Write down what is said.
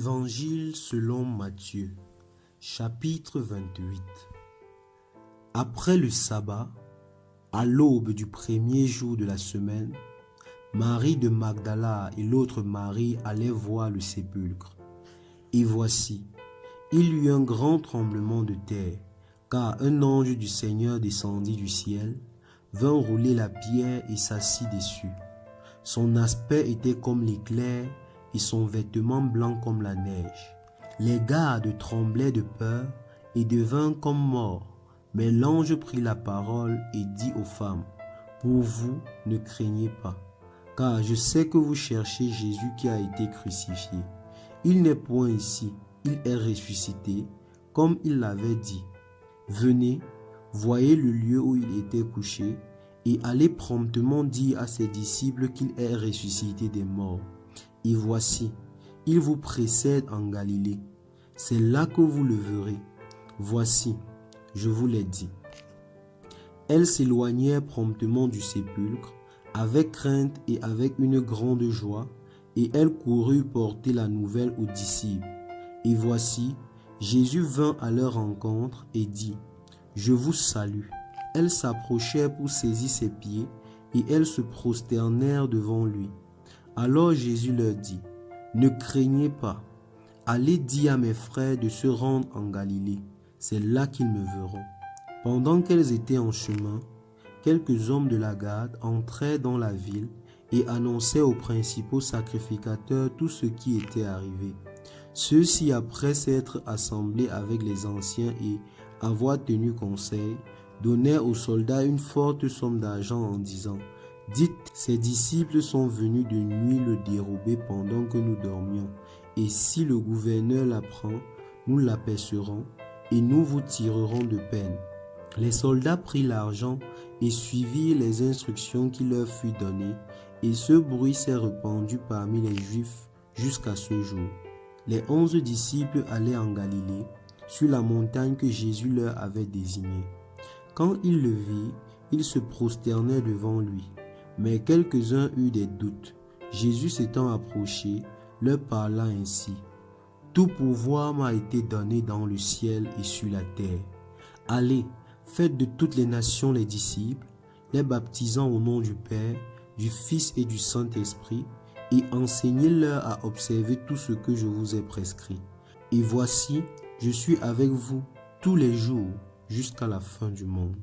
Évangile selon Matthieu, chapitre 28. Après le sabbat, à l'aube du premier jour de la semaine, Marie de Magdala et l'autre Marie allaient voir le sépulcre. Et voici, il y eut un grand tremblement de terre, car un ange du Seigneur descendit du ciel, vint rouler la pierre et s'assit dessus. Son aspect était comme l'éclair et son vêtement blanc comme la neige. Les gardes tremblaient de peur et devinrent comme morts. Mais l'ange prit la parole et dit aux femmes, « Pour vous, ne craignez pas, car je sais que vous cherchez Jésus qui a été crucifié. Il n'est point ici, il est ressuscité, comme il l'avait dit. Venez, voyez le lieu où il était couché, et allez promptement dire à ses disciples qu'il est ressuscité des morts. Et voici, il vous précède en Galilée. C'est là que vous le verrez. Voici, je vous l'ai dit. » Elles s'éloignèrent promptement du sépulcre, avec crainte et avec une grande joie, et elles coururent porter la nouvelle aux disciples. Et voici, Jésus vint à leur rencontre et dit, « Je vous salue. » Elles s'approchèrent pour saisir ses pieds, et elles se prosternèrent devant lui. Alors Jésus leur dit, « Ne craignez pas, allez dire à mes frères de se rendre en Galilée, c'est là qu'ils me verront. » Pendant qu'elles étaient en chemin, quelques hommes de la garde entrèrent dans la ville et annoncèrent aux principaux sacrificateurs tout ce qui était arrivé. Ceux-ci, après s'être assemblés avec les anciens et avoir tenu conseil, donnèrent aux soldats une forte somme d'argent en disant, « Dites, ces disciples sont venus de nuit le dérober pendant que nous dormions, et si le gouverneur l'apprend, nous l'apercerons et nous vous tirerons de peine. » Les soldats prirent l'argent et suivirent les instructions qui leur furent données, et ce bruit s'est répandu parmi les Juifs jusqu'à ce jour. Les 11 disciples allaient en Galilée, sur la montagne que Jésus leur avait désignée. Quand ils le virent, ils se prosternèrent devant lui. Mais quelques-uns eurent des doutes. Jésus s'étant approché, leur parla ainsi. « Tout pouvoir m'a été donné dans le ciel et sur la terre. Allez, faites de toutes les nations les disciples, les baptisant au nom du Père, du Fils et du Saint-Esprit, et enseignez-leur à observer tout ce que je vous ai prescrit. Et voici, je suis avec vous tous les jours jusqu'à la fin du monde. »